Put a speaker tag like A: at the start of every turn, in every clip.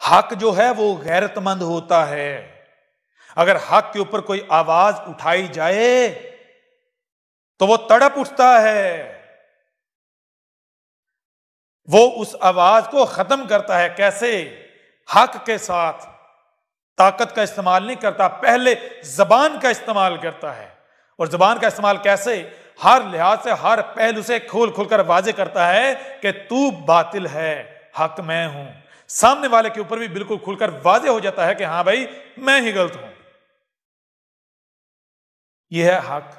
A: حق جو ہے وہ غیرت مند ہوتا ہے. اگر حق کے اوپر کوئی آواز اٹھائی جائے تو وہ تڑپ اٹھتا ہے، وہ اس آواز کو ختم کرتا ہے. کیسے؟ حق کے ساتھ طاقت کا استعمال نہیں کرتا، پہلے زبان کا استعمال کرتا ہے. اور زبان کا استعمال کیسے؟ ہر لحاظ سے ہر پہلو سے کھول کھول کر واضح کرتا ہے کہ تو باطل ہے، حق میں ہوں. سامنے والے کے اوپر بھی بالکل کھل کر واضح ہو جاتا ہے کہ ہاں بھائی میں ہی غلط ہوں. یہ ہے حق.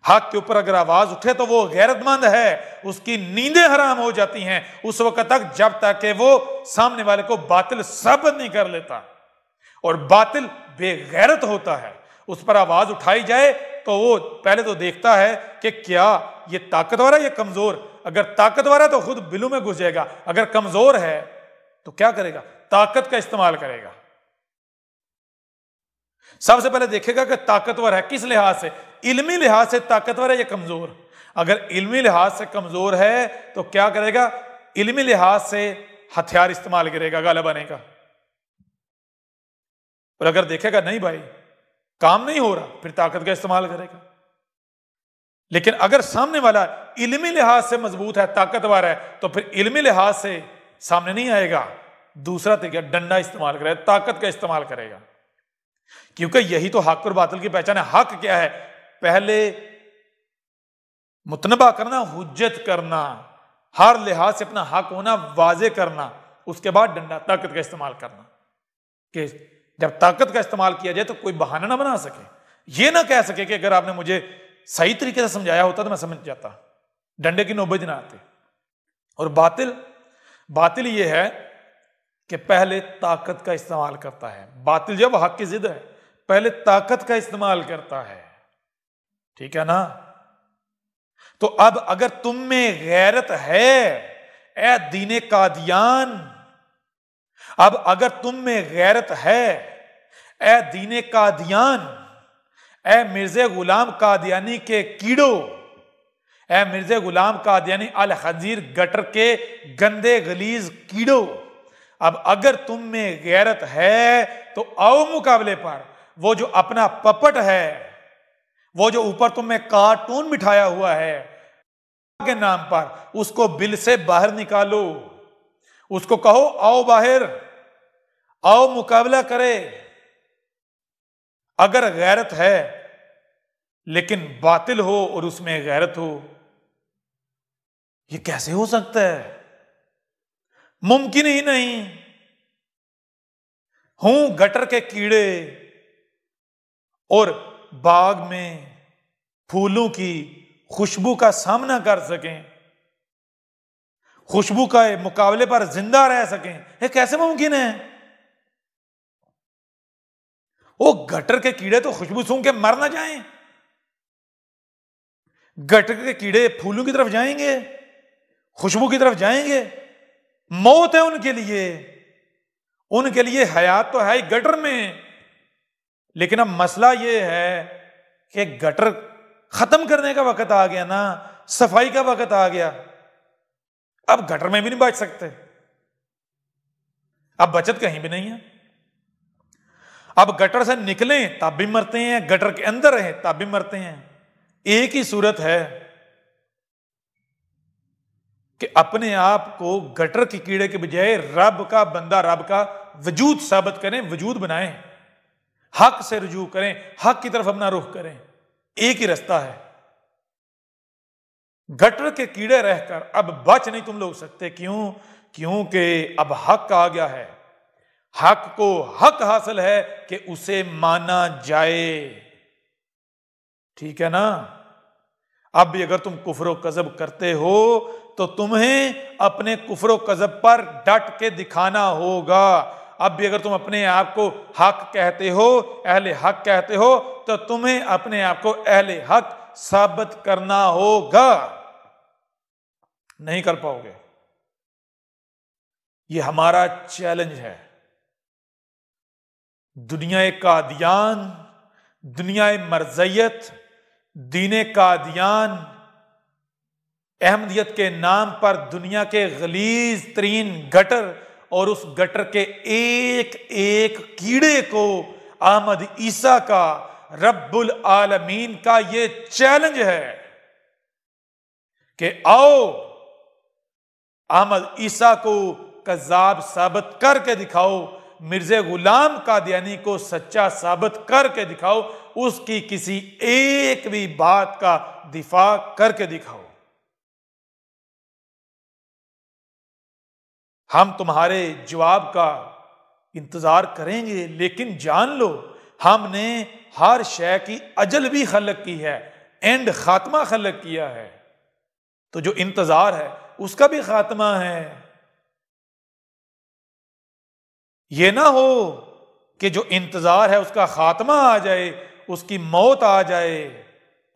A: حق کے اوپر اگر آواز اٹھے تو وہ غیرت مند ہے، اس کی نیندیں حرام ہو جاتی ہیں اس وقت تک جب تک کہ وہ سامنے والے کو باطل ثابت نہیں کر لیتا. اور باطل بے غیرت ہوتا ہے، اس پر آواز اٹھائی جائے تو وہ پہلے تو دیکھتا ہے کہ کیا یہ طاقتور ہے یا کمزور. اگر طاقتور ہے تو خود بلوں میں گھس جائے گا، اگر کمزور ہے تو کیا کرے گا؟ طاقت کا استعمال کرے گا. سب سے پہلے دیکھے گا کہ طاقتور ہے کس لحاظ سے، علمی لحاظ سے طاقتور ہے یا کمزور. اگر علمی لحاظ سے کمزور ہے تو کیا کرے گا؟ علمی لحاظ سے ہتھیار استعمال کرے گا غالب آنے کا. اور اگر دیکھے گا نہیں بھائی کام نہیں ہو رہا، پھر طاقت کا استعمال کرے گا. لیکن اگر سامنے والا علمی لحاظ سے مضبوط ہے، طاقتور ہے، تو پھر علمی لحاظ سے سامنے نہیں آئے گا، دوسرا طریقہ ڈنڈا استعمال کرے گا، طاقت کا استعمال کرے گا. کیونکہ یہی تو حق اور باطل کی پہچان ہے. حق کیا ہے؟ پہلے متنبہ کرنا، حجت کرنا، ہر لحاظ سے اپنا حق ہونا واضح کرنا، اس کے بعد ڈنڈا طاقت کا استعمال کرنا. کہ جب طاقت کا استعمال کیا جائے تو کوئی بہانہ نہ بنا سکے، یہ نہ کہہ سکے کہ اگر آپ نے مجھے صحیح طریقے سے سمجھایا ہوتا تو میں سمجھ جاتا، ڈنڈے کی نوبت نہ آتے. اور باطل یہ ہے کہ پہلے طاقت کا استعمال کرتا ہے. باطل جب حق کی ضد ہے پہلے طاقت کا استعمال کرتا ہے. ٹھیک ہے نا؟ تو اب اگر تم میں غیرت ہے اے دین قادیان، اب اگر تم میں غیرت ہے اے دین قادیان، اے مرزا غلام قادیانی کے کیڑو، اے مرزا غلام قادیانی الخنزیر گٹر کے گندے غلیظ کیڑو، اب اگر تم میں غیرت ہے تو آؤ مقابلے پر. وہ جو اپنا پپٹ ہے، وہ جو اوپر تم میں کارٹون بٹھایا ہوا ہے کے نام پر، اس کو بل سے باہر نکالو، اس کو کہو آؤ باہر، آؤ مقابلہ کرے. اگر غیرت ہے لیکن باطل ہو اور اس میں غیرت ہو، یہ کیسے ہو سکتا ہے؟ ممکن ہی نہیں. ہوں گٹر کے کیڑے اور باغ میں پھولوں کی خوشبو کا سامنا کر سکیں، خوشبو کا مقابلے پر زندہ رہ سکیں، یہ کیسے ممکن ہے؟ وہ گٹر کے کیڑے تو خوشبو سونگھ کے مر نہ جائیں، گٹر کے کیڑے پھولوں کی طرف جائیں گے، خوشبو کی طرف جائیں گے؟ موت ہے ان کے لیے حیات تو ہے ہی گٹر میں. لیکن اب مسئلہ یہ ہے کہ گٹر ختم کرنے کا وقت آ گیا نا، صفائی کا وقت آ گیا. اب گٹر میں بھی نہیں بچ سکتے، اب بچت کہیں بھی نہیں ہے. اب گٹر سے نکلیں تب بھی مرتے ہیں، گٹر کے اندر رہیں تب بھی مرتے ہیں. ایک ہی صورت ہے کہ اپنے آپ کو گٹر کے کیڑے کے بجائے رب کا بندہ، رب کا وجود ثابت کریں، وجود بنائیں، حق سے رجوع کریں، حق کی طرف اپنا رخ کریں. ایک ہی رستہ ہے. گٹر کے کیڑے رہ کر اب بچ نہیں تم لوگ سکتے. کیوں؟ کیونکہ اب حق آ گیا ہے. حق کو حق حاصل ہے کہ اسے مانا جائے. ٹھیک ہے نا؟ اب بھی اگر تم کفر و کذب کرتے ہو تو تمہیں اپنے کفر و کذب پر ڈٹ کے دکھانا ہوگا. اب بھی اگر تم اپنے آپ کو حق کہتے ہو، اہل حق کہتے ہو، تو تمہیں اپنے آپ کو اہل حق ثابت کرنا ہوگا. نہیں کر پاؤ گے. یہ ہمارا چیلنج ہے. دنیا قادیان، دنیا مرزیت، دین قادیان، احمدیت کے نام پر دنیا کے غلیظ ترین گٹر اور اس گٹر کے ایک ایک کیڑے کو احمد عیسیٰ کا، رب العالمین کا یہ چیلنج ہے کہ آؤ احمد عیسیٰ کو کذاب ثابت کر کے دکھاؤ، مرزا غلام قادیانی کو سچا ثابت کر کے دکھاؤ، اس کی کسی ایک بھی بات کا دفاع کر کے دکھاؤ۔ ہم تمہارے جواب کا انتظار کریں گے، لیکن جان لو ہم نے ہر شے کی اجل بھی خلق کی ہے، اینڈ خاتمہ خلق کیا ہے، تو جو انتظار ہے اس کا بھی خاتمہ ہے۔ یہ نہ ہو کہ جو انتظار ہے اس کا خاتمہ آ جائے، اس کی موت آ جائے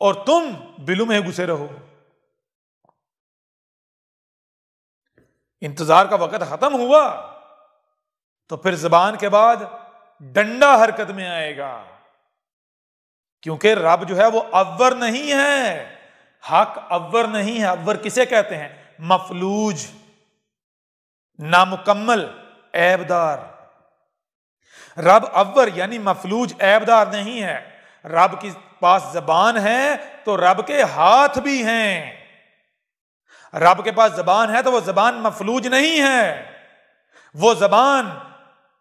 A: اور تم بلو میں گھسے رہو۔ انتظار کا وقت ختم ہوا تو پھر زبان کے بعد ڈنڈا حرکت میں آئے گا، کیونکہ رب جو ہے وہ اور نہیں ہے، حق اور نہیں ہے۔ اور کسے کہتے ہیں؟ مفلوج، نامکمل، عیبدار۔ رب اور یعنی مفلوج، عیبدار نہیں ہے۔ رب کے پاس زبان ہے تو رب کے ہاتھ بھی ہیں۔ رب کے پاس زبان ہے تو وہ زبان مفلوج نہیں ہے، وہ زبان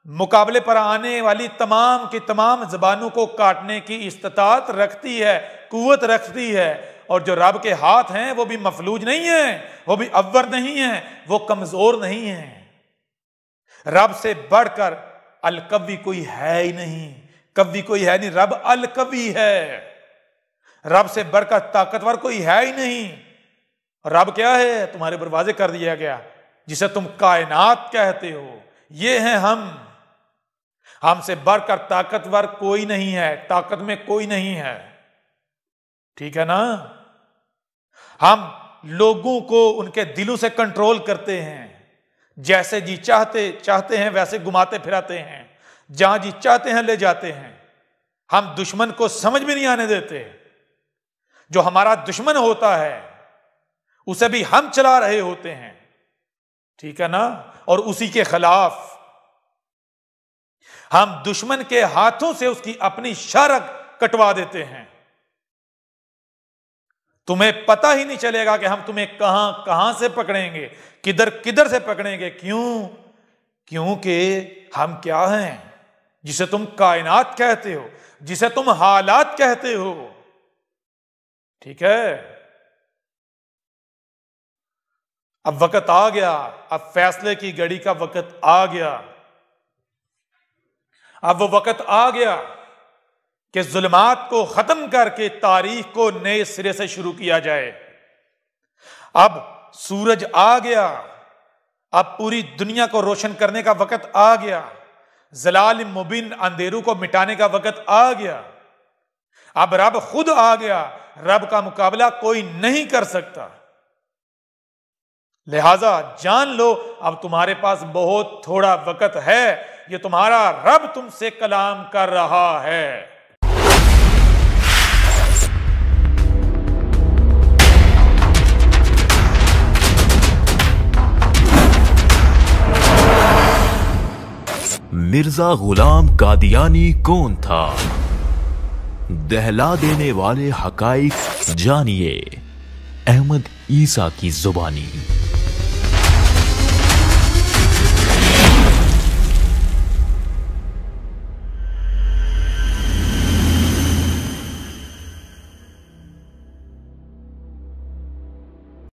A: مقابلے پر آنے والی تمام کی تمام زبانوں کو کاٹنے کی استطاعت رکھتی ہے، قوت رکھتی ہے۔ اور جو رب کے ہاتھ ہیں وہ بھی مفلوج نہیں ہیں، وہ بھی اور نہیں ہیں، وہ کمزور نہیں ہیں۔ رب سے بڑھ کر القوی کوئی ہے ہی نہیں، قوی کوئی ہے نہیں، رب القوی ہے۔ رب سے بڑھ کر طاقتور کوئی ہے ہی نہیں۔ رب کیا ہے؟ تمہارے پر واضح کر دیا گیا، جسے تم کائنات کہتے ہو، یہ ہیں ہم سے بڑھ کر طاقتور کوئی نہیں ہے، طاقت میں کوئی نہیں ہے، ٹھیک ہے نا؟ ہم لوگوں کو ان کے دلوں سے کنٹرول کرتے ہیں، جیسے جی چاہتے ہیں ویسے گھماتے پھراتے ہیں، جہاں جی چاہتے ہیں لے جاتے ہیں۔ ہم دشمن کو سمجھ میں نہیں آنے دیتے، جو ہمارا دشمن ہوتا ہے اسے بھی ہم چلا رہے ہوتے ہیں، ٹھیک ہے نا؟ اور اسی کے خلاف ہم دشمن کے ہاتھوں سے اس کی اپنی شرک کٹوا دیتے ہیں۔ تمہیں پتہ ہی نہیں چلے گا کہ ہم تمہیں کہاں کہاں سے پکڑیں گے، کدھر کدھر سے پکڑیں گے۔ کیونکہ ہم کیا ہیں؟ جسے تم کائنات کہتے ہو، جسے تم حالات کہتے ہو، ٹھیک ہے؟ اب وقت آ گیا، اب فیصلے کی گھڑی کا وقت آ گیا۔ اب وہ وقت آ گیا کہ ظلمات کو ختم کر کے تاریخ کو نئے سرے سے شروع کیا جائے۔ اب سورج آ گیا، اب پوری دنیا کو روشن کرنے کا وقت آ گیا، ظلال مبین اندھیروں کو مٹانے کا وقت آ گیا۔ اب رب خود آ گیا، رب کا مقابلہ کوئی نہیں کر سکتا۔ لہذا جان لو اب تمہارے پاس بہت تھوڑا وقت ہے، یہ تمہارا رب تم سے کلام کر رہا ہے۔
B: مرزا غلام قادیانی کون تھا؟ دہلا دینے والے حقائق جانیے احمد عیسیٰ کی زبانی۔